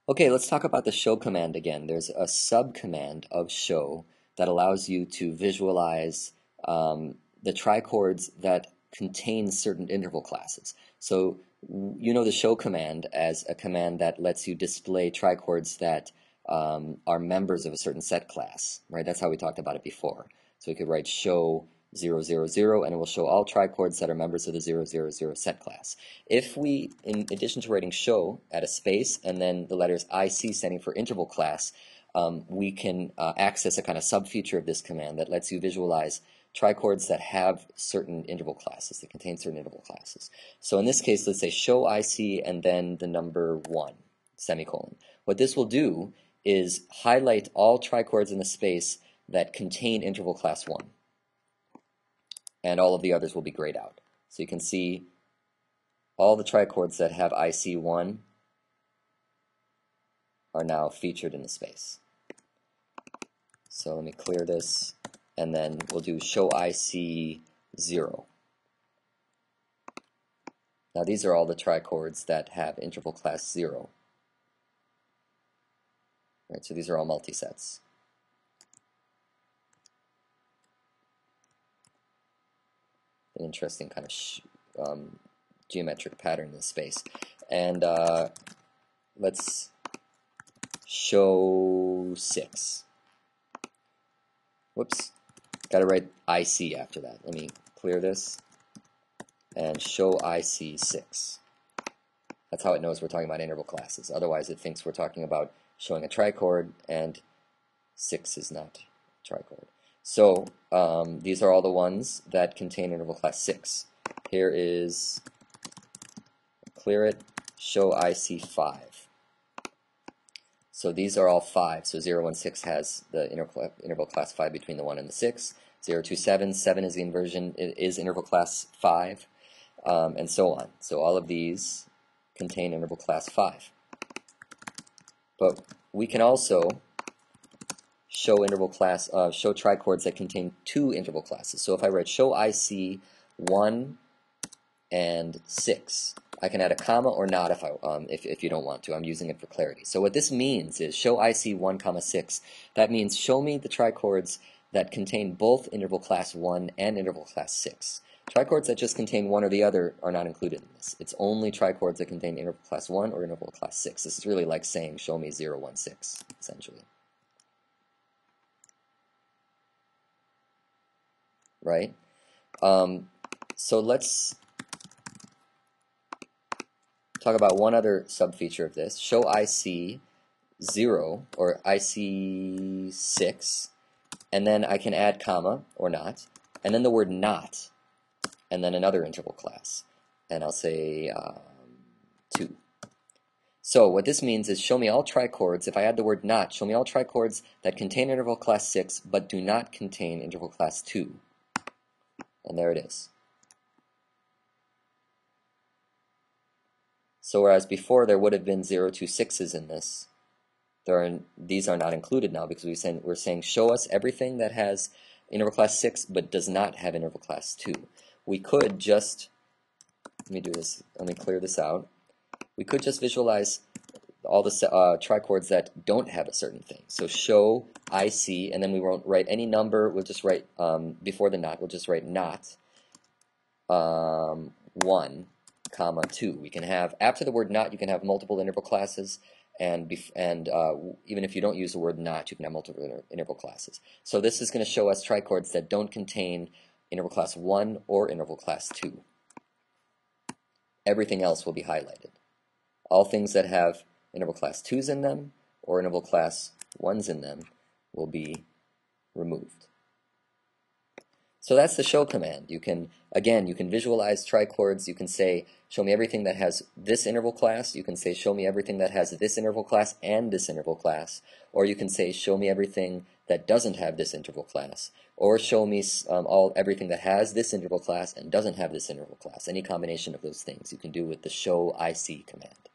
Okay, let's talk about the show command again. There's a subcommand of show that allows you to visualize the trichords that contain certain interval classes. So you know the show command as a command that lets you display trichords that are members of a certain set class, right? That's how we talked about it before. So we could write show 0, 0, 0, and it will show all trichords that are members of the 0, 0, 0 set class. If we, in addition to writing show, add a space and then the letters IC standing for interval class, we can access a kind of sub-feature of this command that lets you visualize trichords that have certain interval classes, that contain certain interval classes. So in this case, let's say show IC and then the number 1, semicolon. What this will do is highlight all trichords in the space that contain interval class 1. And all of the others will be grayed out. So you can see all the trichords that have IC1 are now featured in the space. So let me clear this, and then we'll do show IC0. Now these are all the trichords that have interval class 0. Right, so these are all multisets. An interesting kind of geometric pattern in the space. And let's show 6. Whoops, got to write IC after that. Let me clear this and show IC6. That's how it knows we're talking about interval classes. Otherwise it thinks we're talking about showing a trichord, and 6 is not a trichord. So these are all the ones that contain interval class 6. Here is, clear it, show IC5. So these are all 5. So 0, 1, 6 has the interval class 5 between the 1 and the 6. 0, 2, 7, 7 is the inversion, it is interval class 5, and so on. So all of these contain interval class 5. But we can also show interval class, show trichords that contain 2 interval classes. So if I write show IC 1 and 6, I can add a comma or not if you don't want to. I'm using it for clarity. So what this means is show IC 1, 6. That means show me the trichords that contain both interval class 1 and interval class 6. Trichords that just contain one or the other are not included in this. It's only trichords that contain interval class 1 or interval class 6. This is really like saying show me 0, 1, 6, essentially. Right? So let's talk about one other sub-feature of this. Show IC 0 or IC 6, and then I can add comma or not, and then the word not, and then another interval class. And I'll say 2. So what this means is show me all trichords. If I add the word not, show me all trichords that contain interval class 6 but do not contain interval class 2. And there it is. So whereas before there would have been 0 to 6s in this, these are not included now because we're saying show us everything that has interval class 6 but does not have interval class 2. We could just, let me do this, let me clear this out. We could just visualize all the trichords that don't have a certain thing. So show IC, and then we won't write any number, we'll just write, before the not, we'll just write not 1, 2. We can have, after the word not, you can have multiple interval classes, and even if you don't use the word not, you can have multiple interval classes. So this is going to show us trichords that don't contain interval class 1 or interval class 2. Everything else will be highlighted. All things that have interval class 2s in them or interval class 1s in them will be removed. So that's the show command. You can visualize trichords. You can say, show me everything that has this interval class. You can say, show me everything that has this interval class and this interval class. Or you can say, show me everything that doesn't have this interval class. Or show me everything that has this interval class and doesn't have this interval class. Any combination of those things you can do with the show IC command.